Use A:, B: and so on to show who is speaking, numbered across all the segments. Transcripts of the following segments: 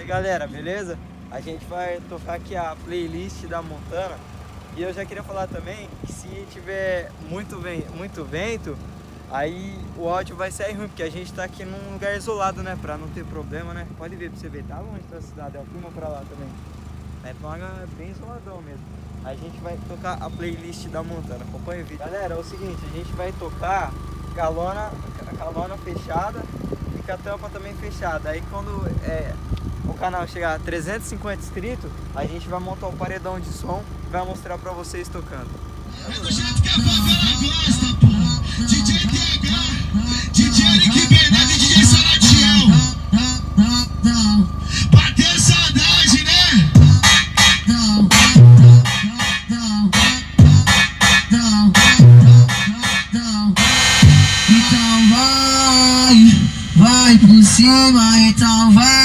A: galera, beleza? A gente vai tocar aqui a playlist da Montana. E eu já queria falar também que se tiver muito vento, aí o áudio vai sair ruim, porque a gente tá aqui num lugar isolado, né? Pra não ter problema, né? Pode ver pra você ver, tá longe da cidade, ó, filma pra lá também. É bem isoladão mesmo. A gente vai tocar a playlist da Montana, acompanha o vídeo. Galera, é o seguinte, a gente vai tocar calona fechada e com a tampa também fechada. Aí quando o canal chegar a 350 inscritos, a gente vai montar um paredão de som e vai mostrar pra vocês tocando.
B: É do jeito que a favela gosta, pô. DJ TH, DJ Eric Bernardo e DJ Salatiel. Bateu saudade, né?
C: Então vai por cima, então vai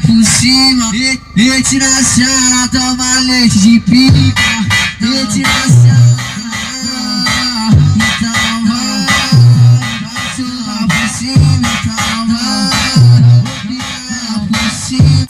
C: por cima. Leite na chana, toma leite de pica. Leite na chana, então vai suba por cima, então vai por cima.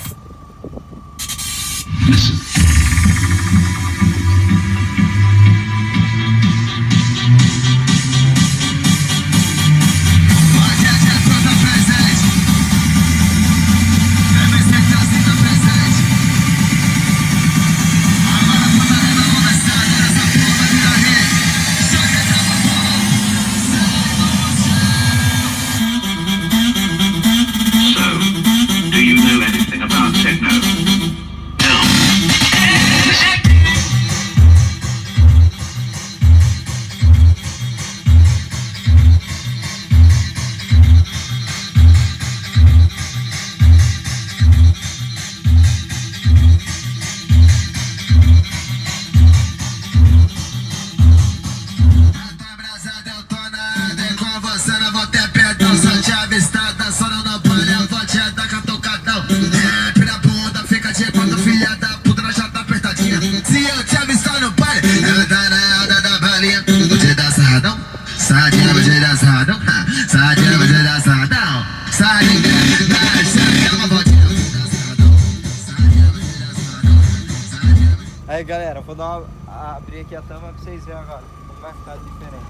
A: Aí galera, vou abrir aqui a tampa pra vocês verem agora como vai ficar diferente.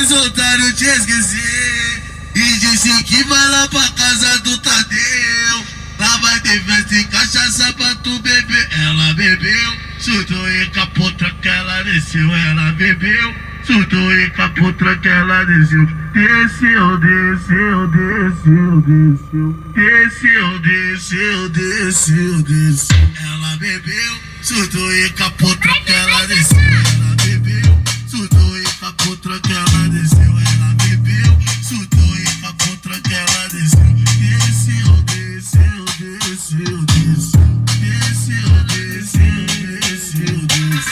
B: Os otários te esqueci e disse que vai lá pra casa do Tadeu. Lá vai ter festa e cachaça pra tu beber. Ela bebeu, surtou e capotra que ela desceu. Ela bebeu, surtou e capotra que ela desceu. Desceu, desceu, desceu, desceu. Desceu, desceu, desceu, desceu. Ela bebeu, surtou e capotra que ela desceu. Ela bebeu, surtou e capotra que ela desceu. Ela bebeu, surtou e capotra que ela desceu. Desceu, desceu, desceu, desceu. Desceu, desceu, desceu, desceu.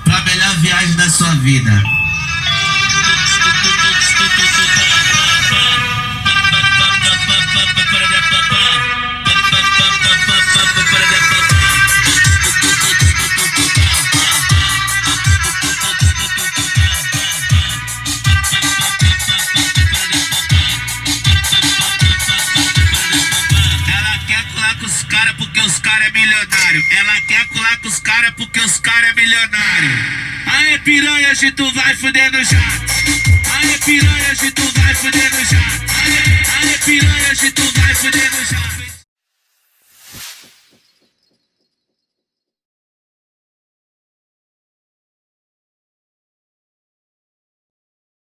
B: Pra melhor viagem da sua vida. Ela quer colar com os caras porque os caras é milionário. Ela quer colar com os caras porque os caras é milionário. Aê piranha, hoje tu vai fuder no jato. Aê piranha, hoje tu vai fuder no jato. Aê piranha, hoje tu vai fuder no jato.